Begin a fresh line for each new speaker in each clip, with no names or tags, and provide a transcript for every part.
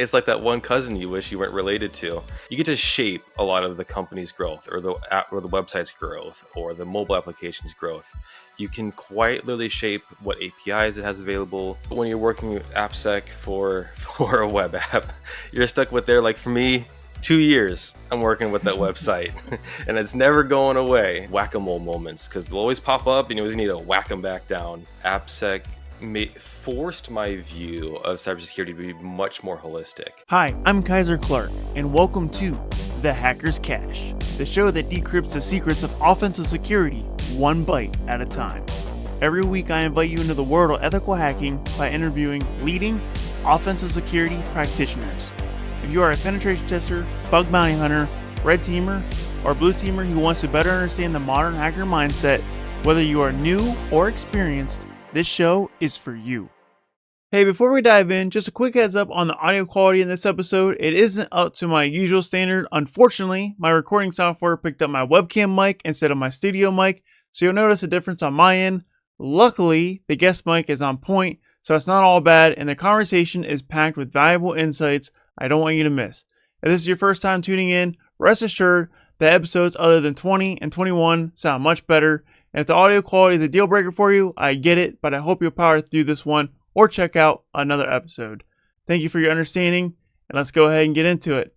It's like that one cousin you wish you weren't related to. You get to shape a lot of the company's growth, or the app, or the website's growth, or the mobile application's growth. You can quite literally shape what APIs it has available. But when you're working with AppSec for for a web app, you're stuck with there. Like for me, 2 years I'm working with that website, and it's never going away. Whack-a-mole moments, because they'll always pop up, and you always need to whack them back down. AppSec forced my view of cybersecurity to be much more holistic.
Hi, I'm Kyser Clark, and welcome to The Hacker's Cache, the show that decrypts the secrets of offensive security one bite at a time. Every week, I invite you into the world of ethical hacking by interviewing leading offensive security practitioners. If you are a penetration tester, bug bounty hunter, red teamer, or blue teamer who wants to better understand the modern hacker mindset, whether you are new or experienced, this show is for you. Hey, before we dive in, just a quick heads up on the audio quality in this episode. It isn't up to my usual standard. Unfortunately, my recording software picked up my webcam mic instead of my studio mic, so you'll notice a difference on my end. Luckily, the guest mic is on point, so it's not all bad, and the conversation is packed with valuable insights I don't want you to miss. If this is your first time tuning in, rest assured that episodes other than 20 and 21 sound much better. And if the audio quality is a deal breaker for you, I get it, but I hope you'll power through this one or check out another episode. Thank you for your understanding, and let's go ahead and get into it.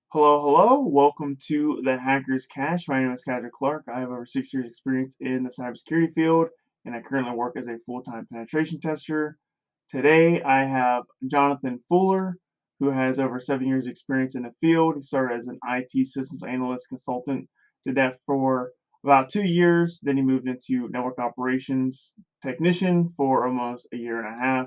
Hello. Welcome to the Hacker's Cache. My name is Kyser Clark. I have over 6 years experience in the cybersecurity field, and I currently work as a full-time penetration tester. Today, I have Jonathon Fuller, who has over 7 years experience in the field. He started as an IT systems analyst consultant, did that for about 2 years. Then he moved into network operations technician for almost a year and a half.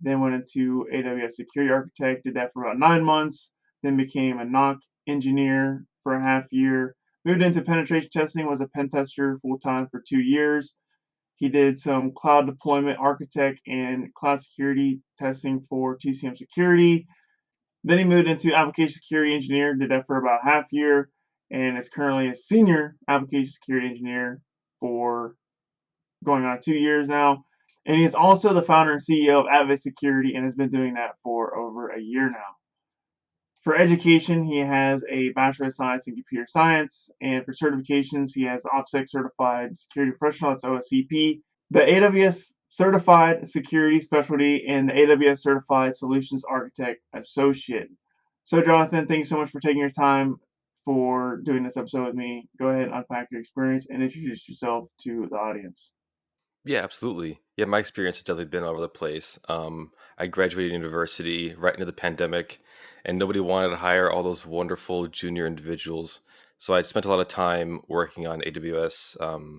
Then went into AWS security architect, did that for about 9 months. Then became a NOC engineer for a half year. Moved into penetration testing, was a pen tester full time for 2 years. He did some cloud deployment architect and cloud security testing for TCM Security. Then he moved into application security engineer, did that for about half year, and is currently a senior application security engineer for going on 2 years now. And he is also the founder and CEO of Advict Security and has been doing that for over a year now. For education, he has a Bachelor of Science in Computer Science, and for certifications, he has OffSec Certified Security Professional, that's OSCP, the AWS Certified Security Specialty, and the AWS Certified Solutions Architect Associate. So, Jonathon, thank you so much for taking your time for doing this episode with me. Go ahead and unpack your experience and introduce yourself to the audience.
Yeah, absolutely. Yeah, my experience has definitely been all over the place. I graduated university right into the pandemic, and nobody wanted to hire all those wonderful junior individuals. So I spent a lot of time working on AWS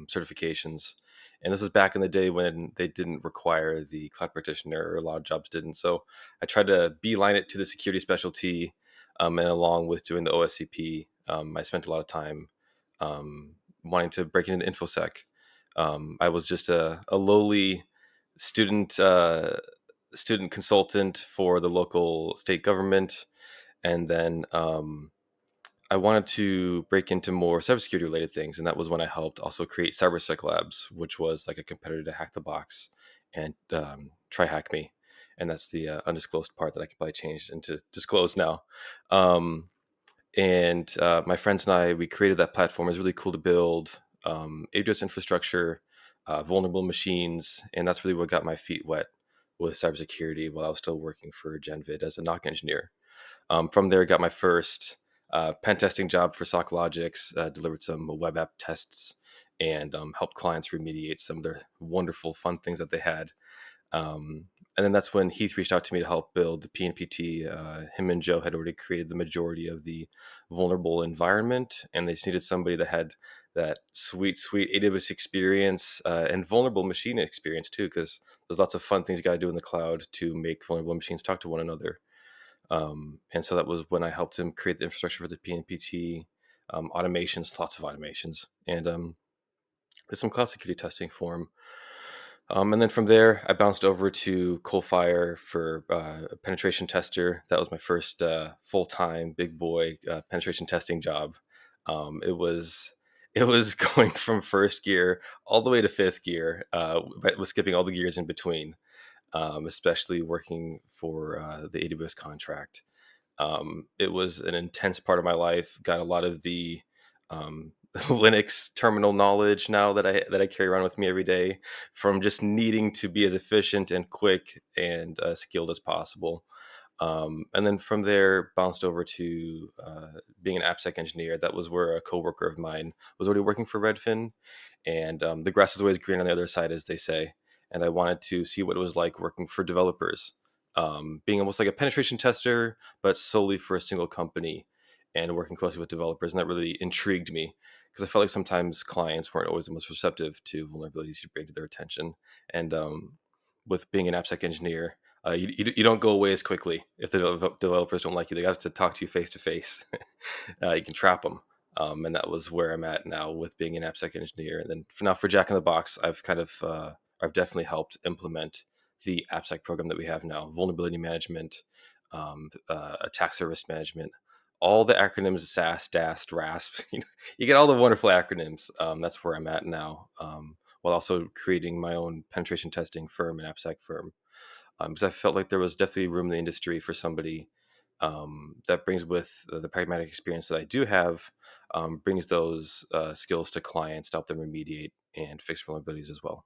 certifications. And this was back in the day when they didn't require the cloud practitioner, or a lot of jobs didn't. So I tried to beeline it to the security specialty, and along with doing the OSCP, I spent a lot of time wanting to break into infosec. I was just a lowly student student consultant for the local state government, and then I wanted to break into more cybersecurity related things, and that was when I helped also create Cybersec Labs, which was like a competitor to Hack the Box and Try Hack Me, and that's the undisclosed part that I could probably change into disclose now. Um, and my friends and I, we created that platform. It was really cool to build AWS infrastructure, vulnerable machines, and that's really what got my feet wet with cybersecurity while I was still working for GenVid as a NOC engineer. From there, I got my first pen testing job for SockLogix, delivered some web app tests, and helped clients remediate some of their wonderful, fun things that they had. And then that's when Heath reached out to me to help build the PNPT. Him and Joe had already created the majority of the vulnerable environment, and they just needed somebody that had that sweet AWS experience and vulnerable machine experience too, because there's lots of fun things you got to do in the cloud to make vulnerable machines talk to one another. And so that was when I helped him create the infrastructure for the PNPT, automations, lots of automations, and did some cloud security testing for him. And then from there, I bounced over to Coalfire for a penetration tester. That was my first full-time big boy penetration testing job. It was going from first gear all the way to fifth gear, but was skipping all the gears in between. especially working for the AWS contract. It was an intense part of my life. Got a lot of the Linux terminal knowledge now that I carry around with me every day, from just needing to be as efficient and quick and skilled as possible. And then from there, bounced over to being an AppSec engineer. That was where a coworker of mine was already working for Redfin, and the grass is always green on the other side, as they say. And I wanted to see what it was like working for developers, being almost like a penetration tester, but solely for a single company, and working closely with developers. And that really intrigued me because I felt like sometimes clients weren't always the most receptive to vulnerabilities you bring to their attention. And with being an AppSec engineer, you don't go away as quickly if the developers don't like you. They have to talk to you face to face. You can trap them. And that was where I'm at now with being an AppSec engineer. And then for Jack in the Box, I've definitely helped implement the AppSec program that we have now: vulnerability management, attack service management, all the acronyms: SAS, DAST, RASP. You get all the wonderful acronyms. That's where I'm at now, while also creating my own penetration testing firm and AppSec firm, because I felt like there was definitely room in the industry for somebody that brings with the pragmatic experience that I do have, brings those skills to clients to help them remediate and fix vulnerabilities as well.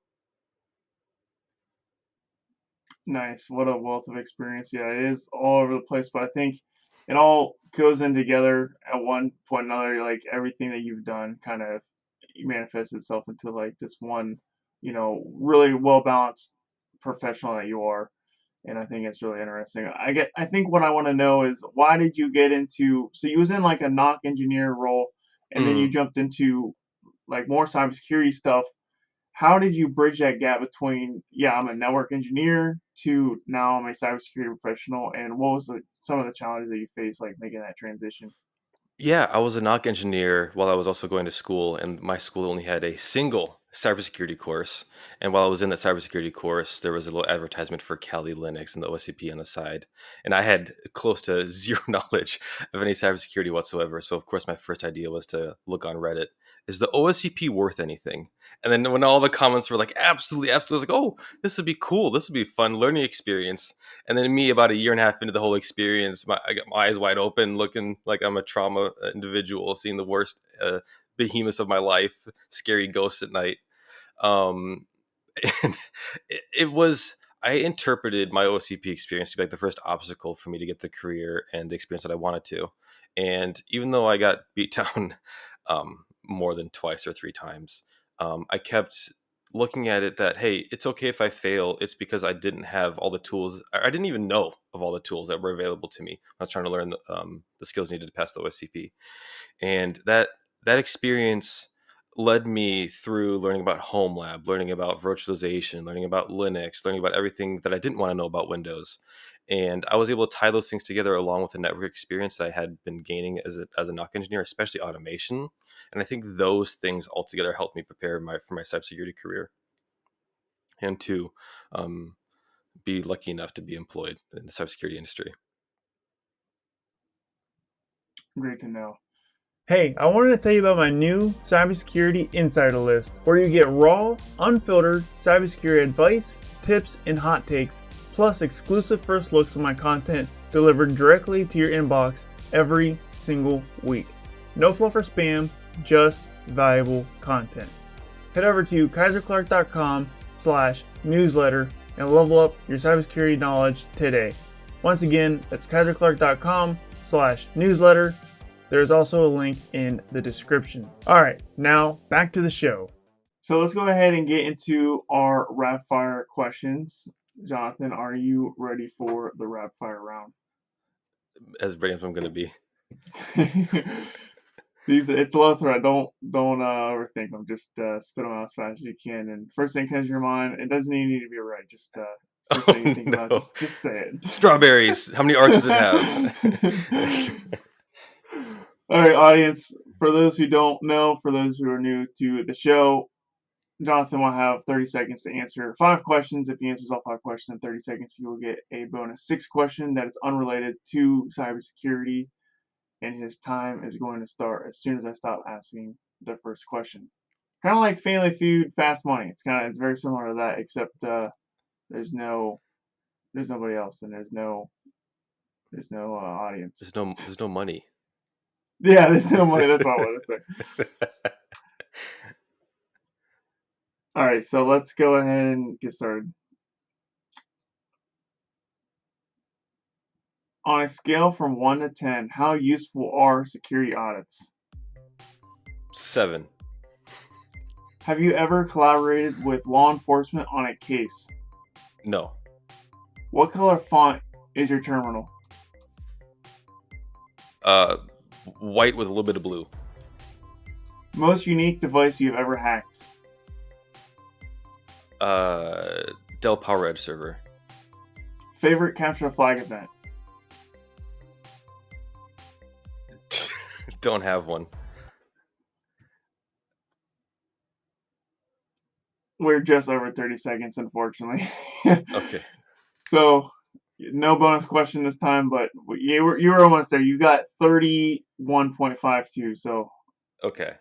Nice. What a wealth of experience. Yeah, it is all over the place, but I think it all goes in together at one point or another. Like everything that you've done kind of manifests itself into like this one, really well balanced professional that you are. And I think it's really interesting. I think what I want to know is why did you get into, so you was in like a knock engineer role and then you
Mm.
jumped into like more cybersecurity stuff. How did you bridge that gap between, yeah, I'm a network engineer to now I'm a cybersecurity professional, and what was some of the challenges that you faced like making that transition?
Yeah, I was a knock engineer while I was also going to school, and my school only had a single cybersecurity course. And while I was in that cybersecurity course, there was a little advertisement for Kali Linux and the OSCP on the side. And I had close to zero knowledge of any cybersecurity whatsoever. So, of course, my first idea was to look on Reddit: is the OSCP worth anything? And then when all the comments were like, absolutely, absolutely, I was like, oh, this would be cool. This would be a fun learning experience. And then me, about a year and a half into the whole experience, I got my eyes wide open, looking like I'm a trauma individual, seeing the worst behemoths of my life, scary ghosts at night. Um, and it was, I interpreted my OCP experience to be like the first obstacle for me to get the career and the experience that I wanted to. And even though I got beat down more than twice or three times, I kept looking at it that, hey, it's okay if I fail. It's because I didn't have all the tools. I didn't even know of all the tools that were available to me. I was trying to learn the skills needed to pass the OSCP. And that experience led me through learning about home lab, learning about virtualization, learning about Linux, learning about everything that I didn't want to know about Windows. And I was able to tie those things together along with the network experience that I had been gaining as a knock engineer, especially automation. And I think those things altogether helped me prepare for my cybersecurity career, and to um, be lucky enough to be employed in the cybersecurity industry.
Great to know. Hey, I wanted to tell you about my new Cybersecurity Insider List, where you get raw, unfiltered cybersecurity advice, tips, and hot takes, plus exclusive first looks at my content delivered directly to your inbox every single week. No fluff or spam, just valuable content. Head over to kyserclark.com/newsletter and level up your cybersecurity knowledge today. Once again, that's kyserclark.com/newsletter. There's also a link in the description. All right, now back to the show. So let's go ahead and get into our rapid fire questions. Jonathan, are you ready for the rapid fire round?
As brave as I'm going to be.
It's a low threat. Don't overthink them. Just spit them out as fast as you can. And first thing comes to your mind. It doesn't even need to be right. Just first thing you
Oh
think about,
no.
just say it.
Strawberries. How many arcs does it have?
All right, audience. For those who don't know, for those who are new to the show, Jonathan will have 30 seconds to answer 5 questions. If he answers all 5 questions in 30 seconds, he will get a bonus 6 question that is unrelated to cybersecurity, and his time is going to start as soon as I stop asking the first question. Kind of like Family Feud, Fast Money. It's very similar to that, except there's no there's nobody else, and there's no audience.
There's no money.
Yeah, there's no money. That's all I want to say. All right, so let's go ahead and get started. On a scale from 1 to 10, how useful are security audits?
7.
Have you ever collaborated with law enforcement on a case?
No.
What color font is your terminal?
Uh, White with a little bit of blue.
Most unique device you've ever hacked?
Uh, Dell PowerEdge server.
Favorite capture the flag event?
Don't have one.
We're just over 30 seconds, unfortunately.
Okay.
So, no bonus question this time, but you were almost there. You got 31.52. So,
Okay.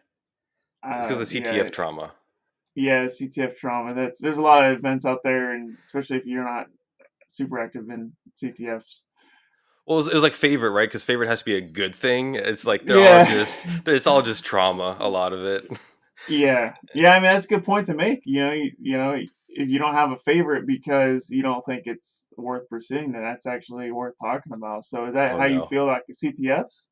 It's because of the
yeah,
CTF trauma.
yeah, CTF trauma. There's a lot of events out there, and especially if you're not super active in CTFs.
Well, it was like favorite, right? Because favorite has to be a good thing. It's like
Yeah,
it's all just trauma. A lot of it.
yeah. I mean, that's a good point to make. You know, if you don't have a favorite because you don't think it's worth pursuing, then that's actually worth talking about. So, is that
Oh
how you
no.
feel about the CTFs?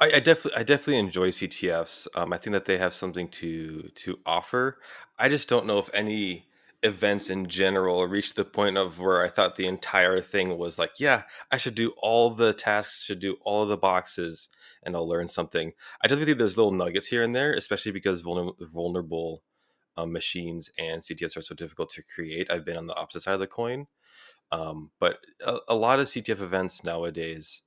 I definitely enjoy CTFs. I think that they have something to offer. I just don't know if any events in general reached the point of where I thought the entire thing was like, yeah, I should do all the tasks, should do all of the boxes, and I'll learn something. I definitely think there's little nuggets here and there, especially because vulnerable machines and CTFs are so difficult to create. I've been on the opposite side of the coin. But a lot of CTF events nowadays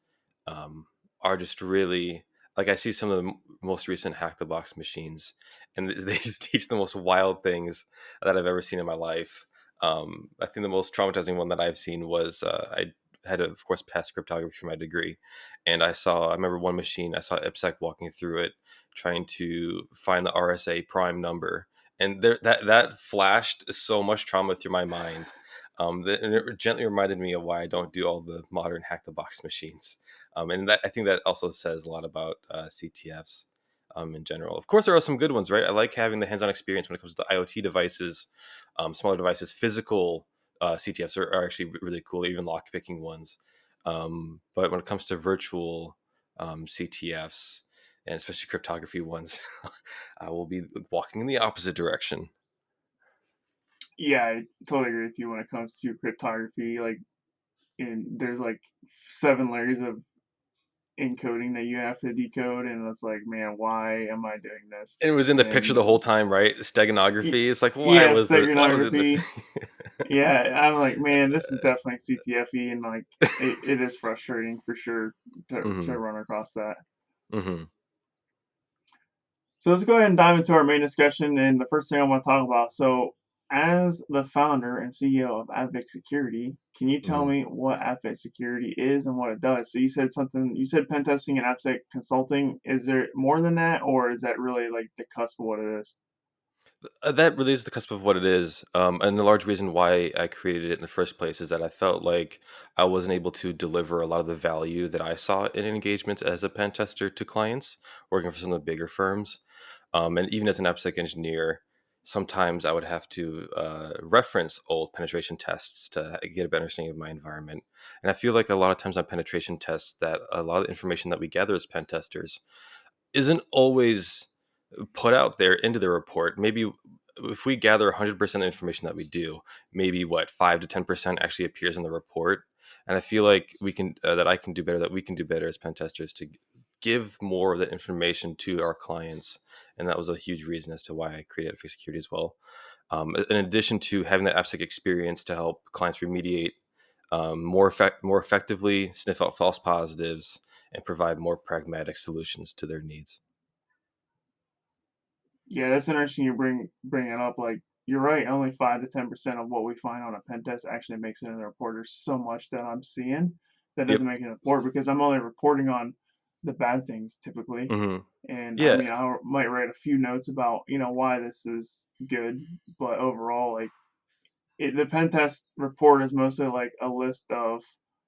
um, are just really like I see some of the most recent Hack the Box machines, and they just teach the most wild things that I've ever seen in my life. I think the most traumatizing one that I've seen was I had to, of course, pass cryptography for my degree, and I remember one machine I saw AppSec walking through it, trying to find the RSA prime number, and that flashed so much trauma through my mind, and it gently reminded me of why I don't do all the modern hack the box machines. And that I think that also says a lot about CTFs in general. Of course, there are some good ones, right? I like having the hands-on experience when it comes to IoT devices, smaller devices. Physical CTFs are actually really cool, even lock-picking ones. But when it comes to virtual CTFs, and especially cryptography ones, I will be walking in the opposite direction.
Yeah, I totally agree with you when it comes to cryptography. Like, there's like 7 layers of encoding that you have to decode, and it's like, man, why am I doing this?
And it was in the picture the
And
whole time, right? Steganography. It's like,
yeah,
why was it in the?
steganography. Yeah, I'm like, man, this is definitely CTFE, and like, it is frustrating for sure to
Hmm.
run across that.
Hmm.
So let's go ahead and dive into our main discussion. And the first thing I want to talk about. So, as the founder and CEO of Advict Security, can you tell
Hmm.
me what Advict Security is and what it does? So you said something. You said pen testing and AppSec consulting. Is there more than that, or is that really like the cusp of what it is?
That really is the cusp of what it is, and the large reason why I created it in the first place is that I felt like I wasn't able to deliver a lot of the value that I saw in engagements as a pen tester to clients working for some of the bigger firms, and even as an AppSec engineer, sometimes I would have to reference old penetration tests to get a better understanding of my environment. And I feel like a lot of times on penetration tests, that a lot of information that we gather as pen testers isn't always put out there into the report. Maybe if we gather 100% of the information that we do, maybe what 5 to 10% actually appears in the report. And I feel like that I can do better, that we can do better as pen testers to give more of that information to our clients. And that was a huge reason as to why I created Advict Security as well. In addition to having that AppSec experience to help clients remediate more effectively, sniff out false positives, and provide more pragmatic solutions to their needs.
Yeah, that's interesting. You bring it up. Like, you're right. Only 5 to 10% of what we find on a pen test actually makes it in the report. There's so much that I'm seeing that
Yep.
doesn't make it in the report because I'm only reporting on the bad things typically.
Hmm.
And I
Yeah.
mean, I might write a few notes about why this is good, but overall, like, the pen test report is mostly like a list of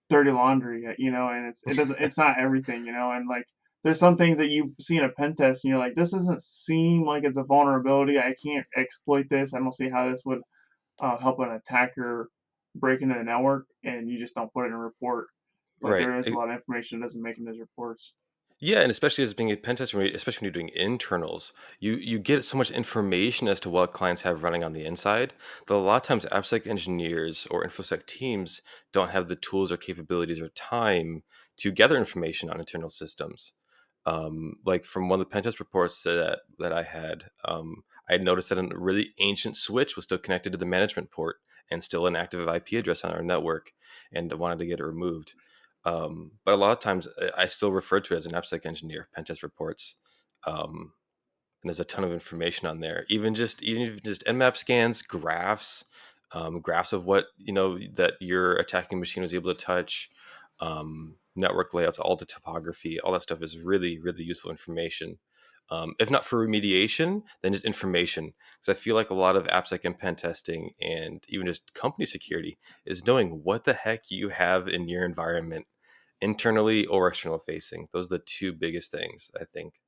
dirty laundry, and it's not everything, and like there's some things that you see in a pen test and you're like, this doesn't seem like it's a vulnerability. I can't exploit this. I don't see how this would help an attacker break into the network, and you just don't put it in a report. But
Right.
there is a lot of information that doesn't make in those reports.
Yeah, and especially as being a pen tester, especially when you're doing internals, you get so much information as to what clients have running on the inside that a lot of times AppSec engineers or infosec teams don't have the tools or capabilities or time to gather information on internal systems. Like from one of the pen test reports that I had noticed that a really ancient switch was still connected to the management port and still an active IP address on our network, and I wanted to get it removed. But a lot of times I still refer to it as an AppSec engineer, pen test reports. Um, and there's a ton of information on there. Even just Nmap scans, graphs, graphs of what that your attacking machine was able to touch, network layouts, all the topography, all that stuff is really really useful information. If not for remediation, then just information. Because I feel like a lot of AppSec and pen testing, and even just company security, is knowing what the heck you have in your environment, internally or external facing. Those are the two biggest things, I think.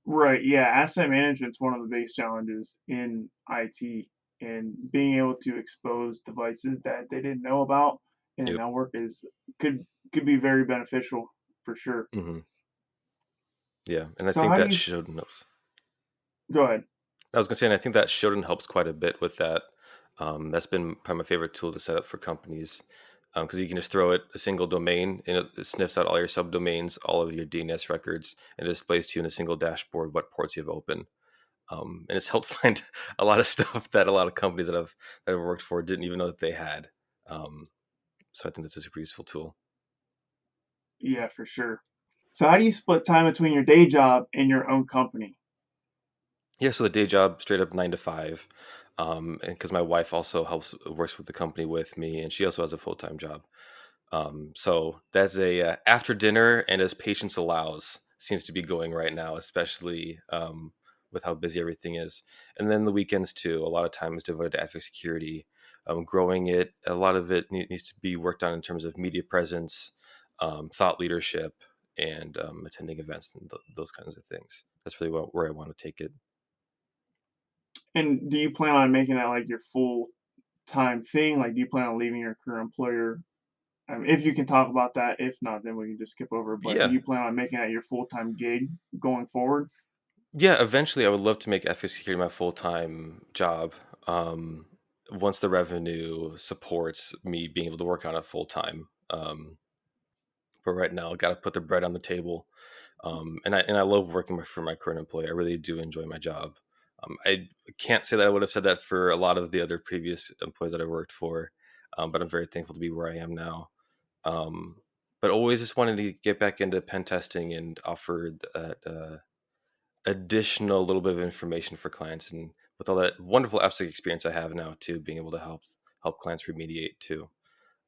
Right. Yeah. Asset management's one of the biggest challenges in IT, and being able to expose devices that they didn't know about in a
Yep.
network is could be very beneficial for sure.
Hmm. Yeah, and I
So
think
how do
that
you
Shodan helps.
go ahead?
I was gonna say, and I think that Shodan helps quite a bit with that. That's been probably my favorite tool to set up for companies, because you can just throw it a single domain and it sniffs out all your subdomains, all of your DNS records, and it displays to you in a single dashboard what ports you have open. And it's helped find a lot of stuff that a lot of companies that I've worked for didn't even know that they had. Um, so I think that's a super useful tool.
Yeah, for sure. So how do you split time between your day job and your own company?
Yeah, so the day job, straight up 9 to 5, and because my wife also helps works with the company with me, and she also has a full time job. So that's a after dinner and as patience allows seems to be going right now, especially with how busy everything is. And then the weekends too. A lot of time is devoted to Advict Security, growing it. A lot of it needs to be worked on in terms of media presence, thought leadership, and attending events and those kinds of things. That's really where I want to take it.
And do you plan on making that like your full time thing? Like, do you plan on leaving your current employer? If you can talk about that. If not, then we can just skip over. But do
Yeah,
you plan on making that your full time gig going forward?
yeah. Eventually, I would love to make Advict Security my full time job. Um, Once the revenue supports me being able to work on it full time. But right now, I got to put the bread on the table. And I love working for my current employer. I really do enjoy my job. I can't say that I would have said that for a lot of the other previous employees that I worked for, but I'm very thankful to be where I am now. Um, but always just wanted to get back into pen testing and offer that additional little bit of information for clients. And with all that wonderful AppSec experience I have now too, being able to help clients remediate too.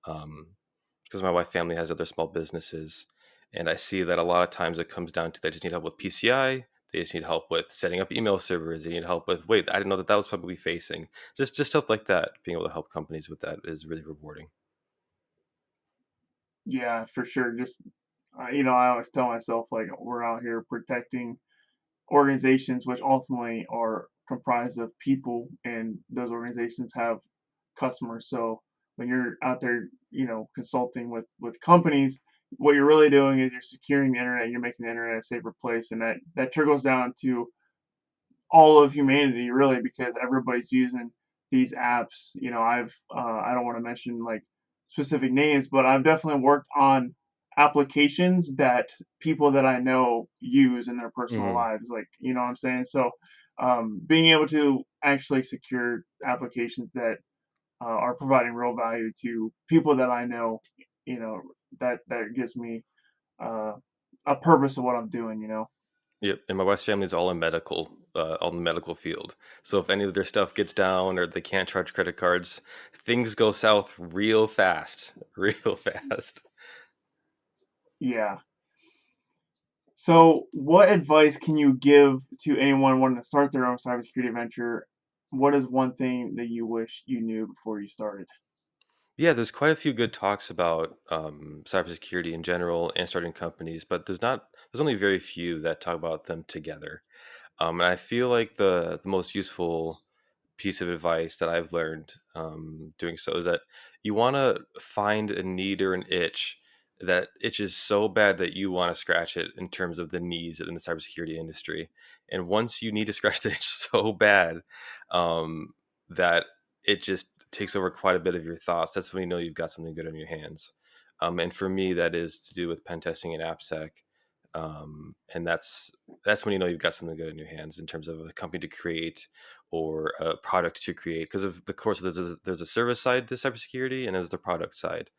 Because my wife family has other small businesses, and I see that a lot of times it comes down to they just need help with PCI. They just need help with setting up email servers. They need help with, wait, I didn't know that that was publicly facing. Just stuff like that. Being able to help companies with that is really rewarding.
Yeah, for sure. Just I always tell myself like we're out here protecting organizations which ultimately are comprised of people, and those organizations have customers. So when you're out there, consulting with companies, what you're really doing is you're securing the internet, you're making the internet a safer place, and that trickles down to all of humanity really, because everybody's using these apps. I don't want to mention like specific names, but I've definitely worked on applications that people that I know use in their personal
Hmm.
lives, like, you know what I'm saying? So being able to actually secure applications that are providing real value to people that I know, you know, that gives me uh, a purpose of what I'm doing.
Yep. And my wife's family is all in the medical field. So if any of their stuff gets down or they can't charge credit cards, things go south real fast, real fast.
Yeah. So, what advice can you give to anyone wanting to start their own cybersecurity venture? what is one thing that you wish you knew before you started?
Yeah, there's quite a few good talks about cybersecurity in general and starting companies, but there's only very few that talk about them together. And I feel like the most useful piece of advice that I've learned doing so is that you want to find a need or an itch that itches so bad that you want to scratch it in terms of the needs in the cybersecurity industry. And once you need to scratch the itch so bad that it just takes over quite a bit of your thoughts, that's when you know you've got something good on your hands. And for me, that is to do with pen testing and AppSec. And that's when you know you've got something good in your hands in terms of a company to create or a product to create. Because of the course, there's a service side to cybersecurity and there's the product side,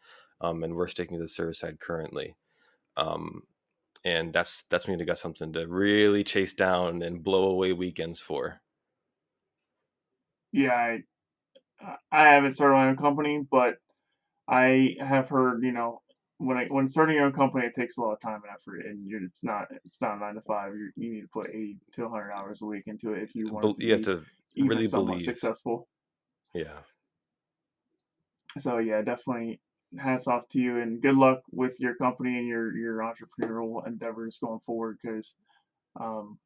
and we're sticking to the service side currently. Um, and that's when you got something to really chase down and blow away weekends for.
Yeah, I haven't started my own company, but I have heard, when starting your own company, it takes a lot of time and effort, and it's not 9 to 5. You need to put 80 to 100 hours a week into it if you want it to
You have
be
to
even
really
somewhat
believe.
successful.
Yeah.
So yeah, definitely hats off to you, and good luck with your company and your entrepreneurial endeavors going forward, because um,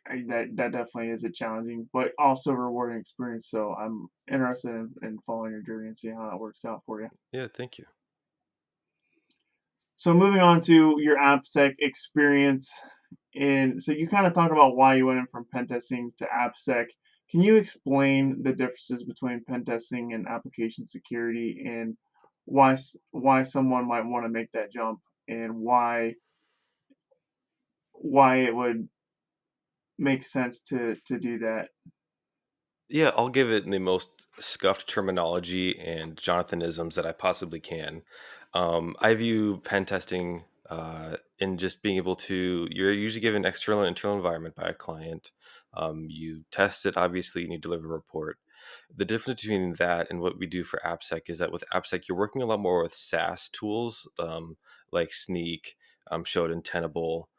that definitely is a challenging but also rewarding experience. So I'm interested in following your journey and seeing how that works out for you.
Yeah. Thank you.
So moving on to your AppSec experience, and so you kind of talked about why you went in from pen testing to AppSec. Can you explain the differences between pen testing and application security, and why someone might want to make that jump, and why it would make sense to do that?
Yeah, I'll give it the most scuffed terminology and Jonathanisms that I possibly can. I view pen testing in just being able to, you're usually given an external and internal environment by a client. You test it, obviously, and you deliver a report. The difference between that and what we do for AppSec is that with AppSec, you're working a lot more with SaaS tools like Sneak, Showed and Tenable,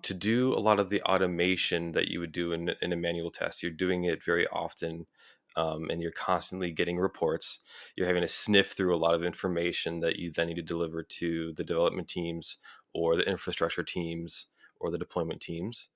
to do a lot of the automation that you would do in a manual test. You're doing it very often, and you're constantly getting reports. You're having to sniff through a lot of information that you then need to deliver to the development teams or the infrastructure teams or the deployment teams.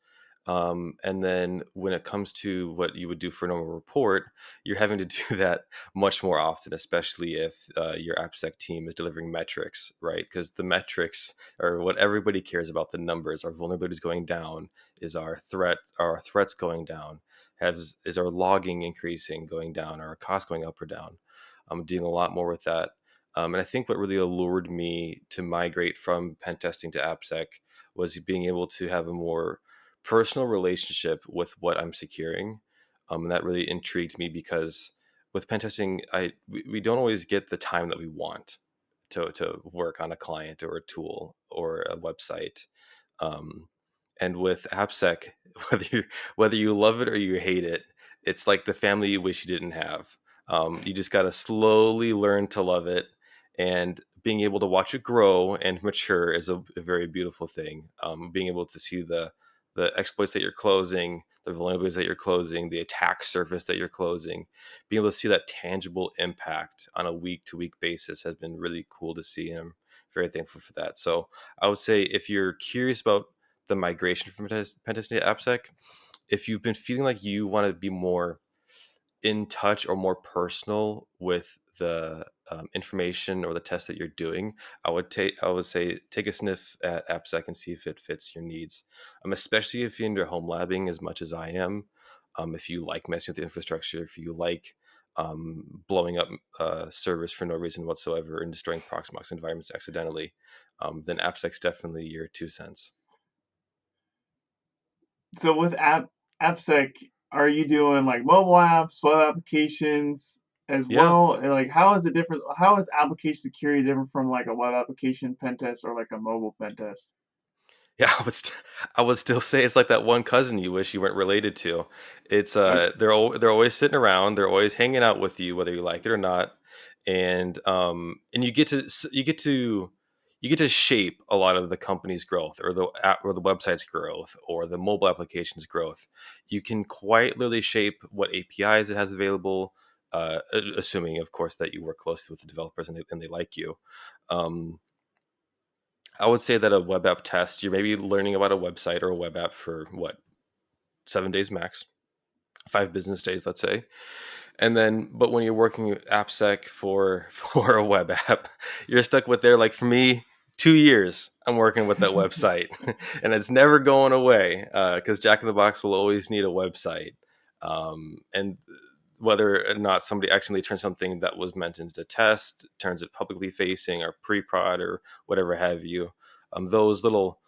And then when it comes to what you would do for a normal report, you're having to do that much more often, especially if your AppSec team is delivering metrics, right? Because the metrics are what everybody cares about. The numbers, our vulnerabilities going down, is our threats going down, is our logging increasing, going down, are our costs going up or down? I'm doing a lot more with that. And I think what really allured me to migrate from pen testing to AppSec was being able to have a more personal relationship with what I'm securing. And that really intrigued me because with pen testing, we don't always get the time that we want to work on a client or a tool or a website. Um, and with AppSec, whether you love it or you hate it, it's like the family you wish you didn't have. You just got to slowly learn to love it, and being able to watch it grow and mature is a very beautiful thing. Being able to see the exploits that you're closing, the vulnerabilities that you're closing, the attack surface that you're closing, being able to see that tangible impact on a week to week basis has been really cool to see. And I'm very thankful for that. So I would say if you're curious about the migration from pen testing to AppSec, if you've been feeling like you want to be more in touch or more personal with the information or the test that you're doing, I would say take a sniff at AppSec and see if it fits your needs. Especially if you're into home labbing as much as I am. If you like messing with the infrastructure, if you like blowing up servers for no reason whatsoever and destroying Proxmox environments accidentally, then AppSec's definitely your 2 cents.
So with AppSec, are you doing like mobile apps, web applications as
Yeah,
well? And like, how is it different? How is application security different from like a web application pen test or like a mobile pen test?
yeah, I would still say it's like that one cousin you wish you weren't related to. It's
Okay.
they're always sitting around, they're always hanging out with you, whether you like it or not, and you get to you get to shape a lot of the company's growth, or the app, or the website's growth, or the mobile application's growth. You can quite literally shape what APIs it has available, assuming, of course, that you work closely with the developers and they like you. Um, I would say that a web app test, you're maybe learning about a website or a web app for what, 7 days max, 5 business days, let's say. And then, but when you're working with AppSec for for a web app, you're stuck with there. Like for me, 2 years I'm working with that website, and it's never going away because Jack in the Box will always need a website. And whether or not somebody accidentally turns something that was meant into test, turns it publicly facing or pre-prod or whatever have you, those little,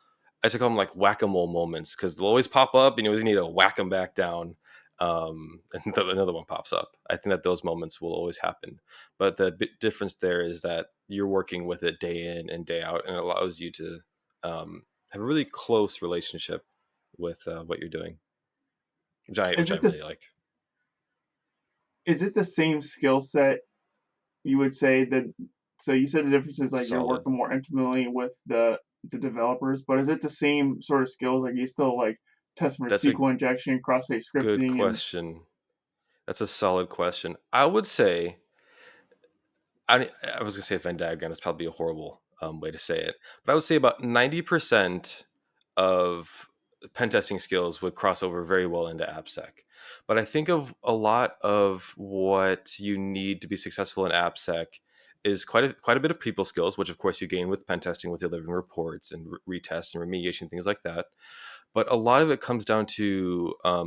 I used to call them like whack-a-mole moments, because they'll always pop up and you always need to whack them back down, and another one pops up. I think that those moments will always happen, but the big difference there is that you're working with it day in and day out, and it allows you to have a really close relationship with what you're doing,
Is
which I
it
really
this?
like.
Is it the same skill set you would say that? So you said the difference is like you're
Solid.
working more intimately with the developers, but is it the same sort of skills? Like you still like test for
That's a
SQL injection, cross-site
good
scripting, and
question. That's a solid question. I would say, I was gonna say a Venn diagram is probably a horrible way to say it, but I would say about 90% of pen testing skills would cross over very well into AppSec. But I think of a lot of what you need to be successful in AppSec is quite a bit of people skills, which of course you gain with pen testing with delivering reports and retests and remediation, things like that. But a lot of it comes down to I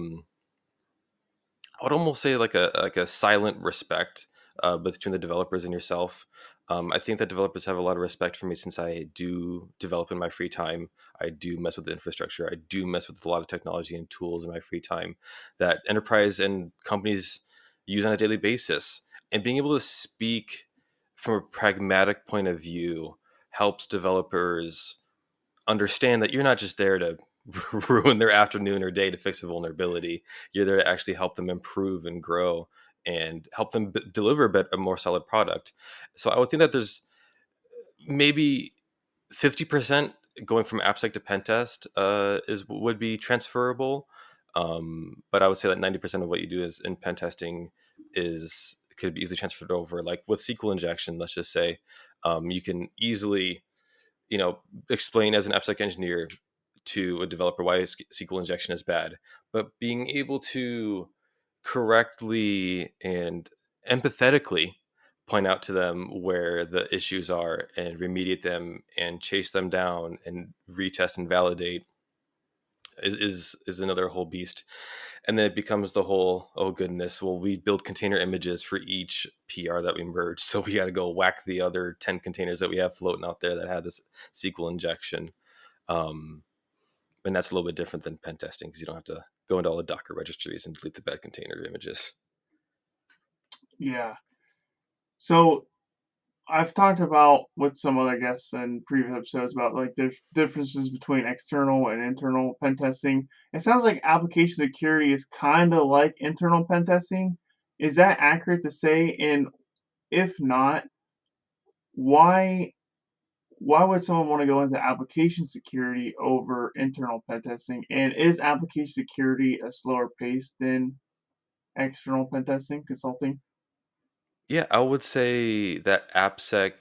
would almost say like a silent respect between the developers and yourself. I think that developers have a lot of respect for me since I do develop in my free time. I do mess with the infrastructure. I do mess with a lot of technology and tools in my free time that enterprise and companies use on a daily basis. And being able to speak from a pragmatic point of view helps developers understand that you're not just there to ruin their afternoon or day to fix a vulnerability. You're there to actually help them improve and grow and help them deliver a more solid product. So I would think that there's maybe 50% going from AppSec to pentest is would be transferable. But I would say that 90% of what you do is in pen testing is could be easily transferred over. Like with SQL injection, let's just say, you can easily, you know, explain as an AppSec engineer to a developer why SQL injection is bad, but being able to correctly and empathetically point out to them where the issues are and remediate them and chase them down and retest and validate is another whole beast. And then it becomes the whole, oh goodness, well, we build container images for each PR that we merge, so we got to go whack the other 10 containers that we have floating out there that have this SQL injection. um, and that's a little bit different than pen testing because you don't have to go into all the Docker registries and delete the bad container images.
yeah. So I've talked about with some other guests in previous episodes about like the differences between external and internal pen testing. It sounds like application security is kind of like internal pen testing. Is that accurate to say? And if not, why why would someone want to go into application security over internal pen testing? And is application security a slower pace than external pen testing consulting?
Yeah, I would say that AppSec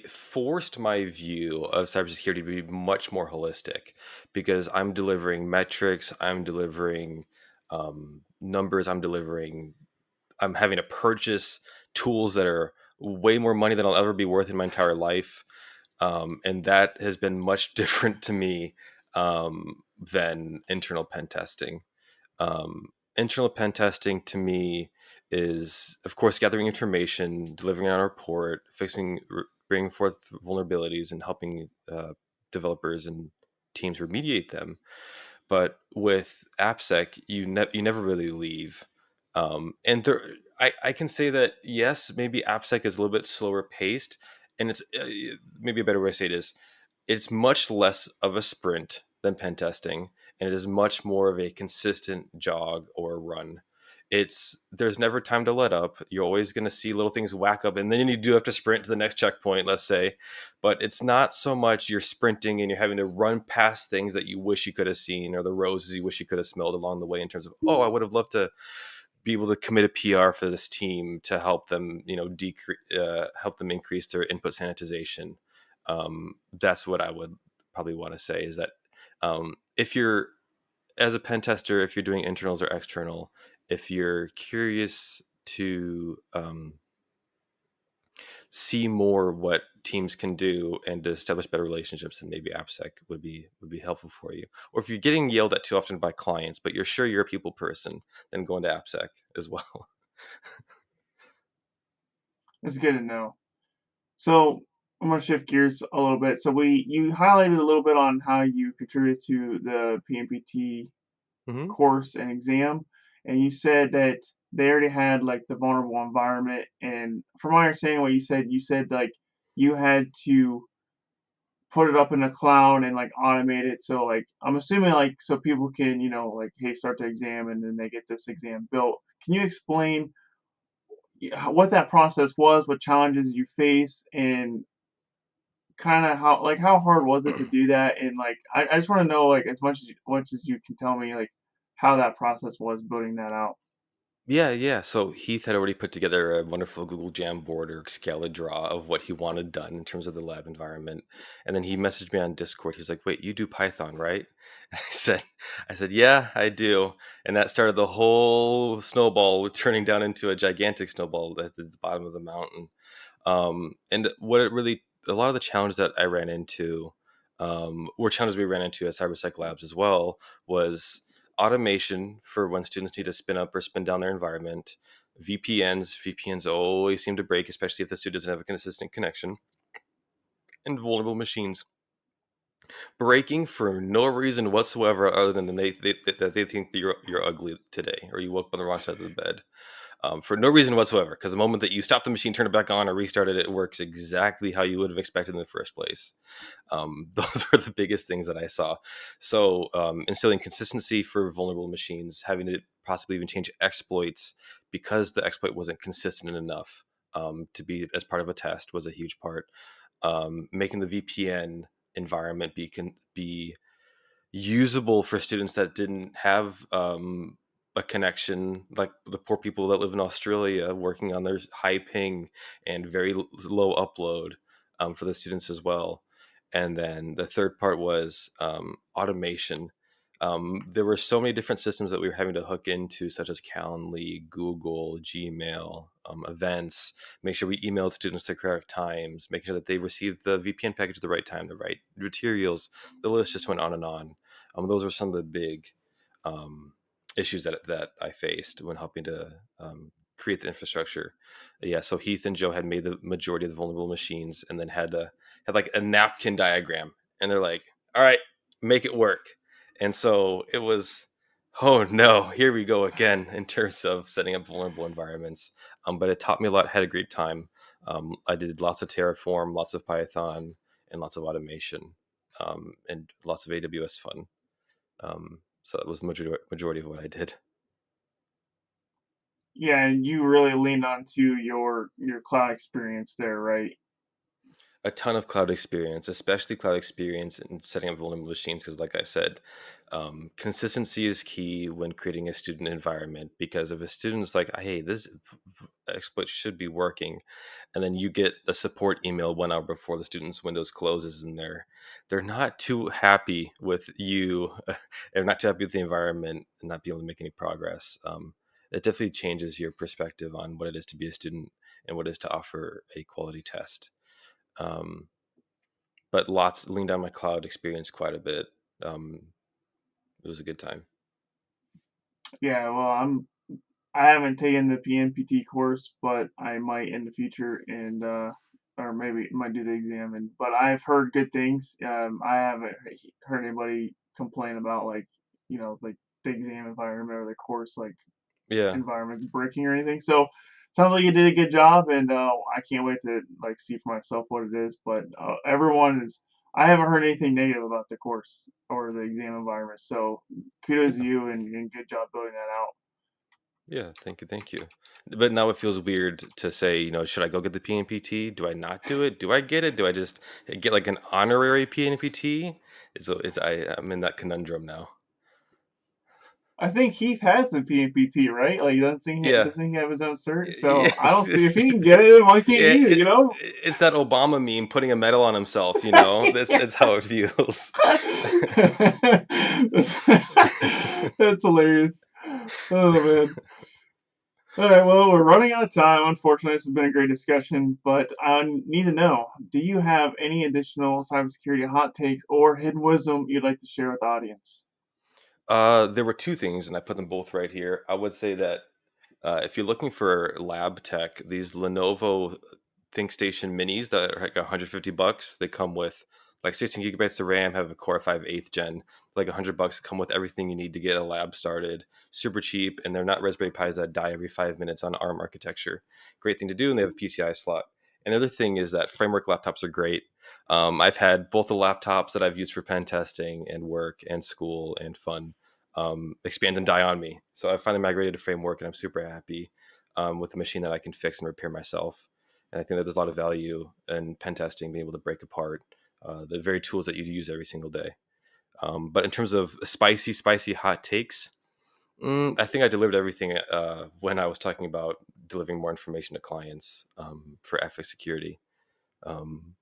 forced my view of cybersecurity to be much more holistic because I'm delivering metrics, I'm delivering numbers, I'm having to purchase tools that are way more money than I'll ever be worth in my entire life. And that has been much different to me than internal pen testing. Internal pen testing to me is, of course, gathering information, delivering on a report, bringing forth vulnerabilities, and helping developers and teams remediate them. But with AppSec, you never really leave. And there, I can say that yes, maybe AppSec is a little bit slower paced, and it's maybe a better way to say it is it's much less of a sprint than pen testing, and it is much more of a consistent jog or run. there's never time to let up. You're always going to see little things whack up, and then you do have to sprint to the next checkpoint, let's say. But it's not so much you're sprinting and you're having to run past things that you wish you could have seen, or the roses you wish you could have smelled along the way, in terms of, oh, I would have loved to be able to commit a PR for this team to help them, help them increase their input sanitization. That's what I would probably want to say, is that if you're, as a pen tester, if you're doing internals or external, if you're curious to see more what teams can do and to establish better relationships, then maybe AppSec would be helpful for you. Or if you're getting yelled at too often by clients, but you're sure you're a people person, then go into AppSec as well.
It's good to know. So I'm gonna shift gears a little bit. So you highlighted a little bit on how you contributed to the PNPT
Hmm.
course and exam, and you said that they already had like the vulnerable environment. And from my understanding, what you said like you had to put it up in the cloud and like automate it. So like I'm assuming like so people can like hey start the exam and then they get this exam built. Can you explain what that process was, what challenges you face, and kind of how hard was it to do that? And like I just want to know like as much as you can tell me like how that process was building that out.
Yeah, yeah. So Heath had already put together a wonderful Google Jamboard or Scala draw of what he wanted done in terms of the lab environment. And then he messaged me on Discord. He's like, "Wait, you do Python, right?" And I said, "Yeah, I do." And that started the whole snowball turning down into a gigantic snowball at the bottom of the mountain. And what it really, a lot of the challenges that I ran into, or challenges we ran into at CyberSec Labs as well, was automation for when students need to spin up or spin down their environment. VPNs always seem to break, especially if the student doesn't have a consistent connection. And vulnerable machines breaking for no reason whatsoever, other than that they think that you're ugly today, or you woke up on the wrong side of the bed, for no reason whatsoever. Because the moment that you stop the machine, turn it back on, or restart it, it works exactly how you would have expected in the first place. Those were the biggest things that I saw. So instilling consistency for vulnerable machines, having to possibly even change exploits because the exploit wasn't consistent enough to be as part of a test, was a huge part. Making the VPN environment be usable for students that didn't have a connection, like the poor people that live in Australia working on their high ping and very low upload, for the students as well. And then the third part was automation. There were so many different systems that we were having to hook into, such as Calendly, Google, Gmail, events, make sure we emailed students the correct times, making sure that they received the VPN package at the right time, the right materials. The list just went on and on. Those were some of the big um, issues that I faced when helping to create the infrastructure. Yeah, so Heath and Joe had made the majority of the vulnerable machines, and then had like a napkin diagram, and they're like, "All right, make it work." And so it was, oh no, here we go again in terms of setting up vulnerable environments. But it taught me a lot. Had a great time. I did lots of Terraform, lots of Python, and lots of automation, and lots of AWS fun. So that was the majority of what I did.
Yeah, and you really leaned onto your cloud experience there, right?
A ton of cloud experience, especially cloud experience in setting up vulnerable machines, because, like I said, consistency is key when creating a student environment. Because if a student's like, "Hey, this exploit should be working," and then you get a support email 1 hour before the student's Windows closes, and they're not too happy with you, they're not too happy with the environment, and not be able to make any progress. It definitely changes your perspective on what it is to be a student and what it is to offer a quality test. Um, but lots leaned on my cloud experience quite a bit. Um, it was a good time.
Yeah, well, I haven't taken the PNPT course, but I might in the future, and or maybe might do the exam. And but I've heard good things. I haven't heard anybody complain about like like the exam environment or the course like
Yeah,
environment breaking or anything. So sounds like you did a good job, and I can't wait to like see for myself what it is. But everyone is. I haven't heard anything negative about the course or the exam environment. So kudos to
yeah.
you, and good job building that out.
Yeah, thank you, thank you. But now it feels weird to say, should I go get the PNPT? Do I not do it? Do I get it? Do I just get like an honorary PNPT? I'm in that conundrum now.
I think Heath has the PNPT, right? Like,
Yeah.
doesn't he have his own cert?
Yeah,
So I don't see if he can get it, why can't
yeah,
you? You know?
it's that Obama meme putting a medal on himself, That's
Yeah.
it's how it feels.
that's, that's hilarious. Oh man. All right, well, we're running out of time. Unfortunately, this has been a great discussion, but I need to know, do you have any additional cybersecurity hot takes or hidden wisdom you'd like to share with the audience?
There were two things, and I put them both right here. I would say that if you're looking for lab tech, these Lenovo ThinkStation Minis that are like $150, they come with like 16 gigabytes of RAM, have a Core i5 8th gen, like $100, come with everything you need to get a lab started. Super cheap, and they're not Raspberry Pis that die every 5 minutes on ARM architecture. Great thing to do, and they have a PCI slot. Another thing is that framework laptops are great. I've had both the laptops that I've used for pen testing and work and school and fun expand and die on me. So I finally migrated to framework, and I'm super happy with a machine that I can fix and repair myself. And I think that there's a lot of value in pen testing, being able to break apart the very tools that you use every single day. But in terms of spicy hot takes, I think I delivered everything when I was talking about delivering more information to clients for Advict Security. Um,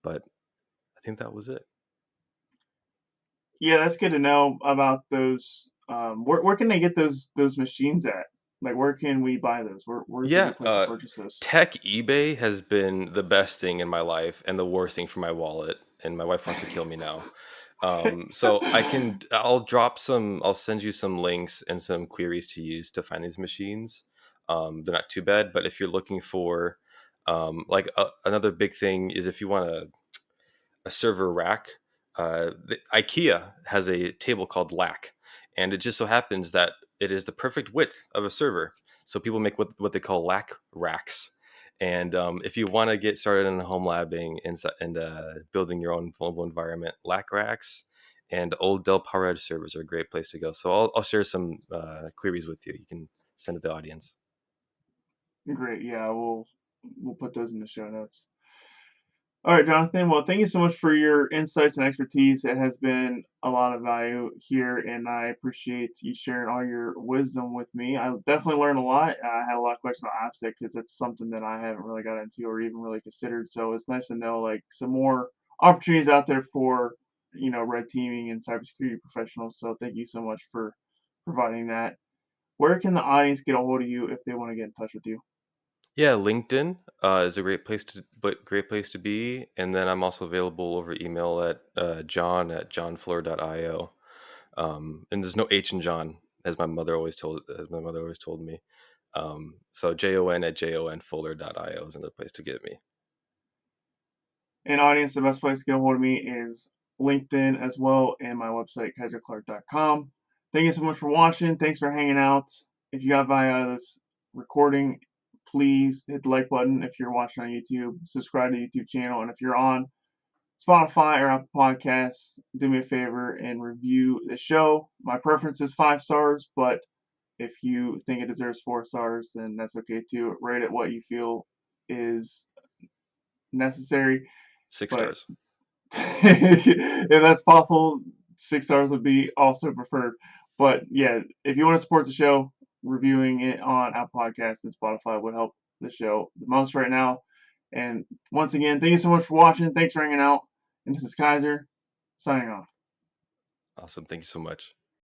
but I think that was it.
Yeah, that's good to know about those. Where can they get those machines at? Like, where can we buy those? Where's a
Yeah,
good place to purchase those?
tech eBay has been the best thing in my life and the worst thing for my wallet. And my wife wants to kill me now. So I'll send you some links and some queries to use to find these machines. They're not too bad, but if you're looking for another big thing is if you want a server rack. The IKEA has a table called LAC, and it just so happens that it is the perfect width of a server. So people make what they call LAC racks. And if you want to get started in home labbing and building your own vulnerable environment, LAC racks and old Dell PowerEdge servers are a great place to go. So I'll share some queries with you. You can send it to the audience.
Great. Yeah, we'll put those in the show notes. All right, Jonathan. Well, thank you so much for your insights and expertise. It has been a lot of value here, and I appreciate you sharing all your wisdom with me. I definitely learned a lot. I had a lot of questions about AppSec because it's something that I haven't really got into or even really considered. So it's nice to know like some more opportunities out there for red teaming and cybersecurity professionals. So thank you so much for providing that. Where can the audience get a hold of you if they want to get in touch with you?
Yeah, LinkedIn is a great place to be, and then I'm also available over email at john@johnfuller.io. And there's no H in John, as my mother always told me. So Jon@jonfuller.io is another place to get me.
And audience, the best place to get a hold of me is LinkedIn as well and my website, kyserclark.com. Thank you so much for watching. Thanks for hanging out. If you got value out of this recording, please hit the like button if you're watching on YouTube, subscribe to the YouTube channel, and if you're on Spotify or Apple Podcasts, do me a favor and review the show. My preference is 5 stars, but if you think it deserves 4 stars, then that's okay too. Rate it what you feel is necessary.
Six
But
stars.
if that's possible, 6 stars would be also preferred. But yeah, if you want to support the show, reviewing it on Apple Podcasts and Spotify would help the show the most right now. And once again, thank you so much for watching. Thanks for hanging out. And this is Kyser signing off.
Awesome. Thank you so much.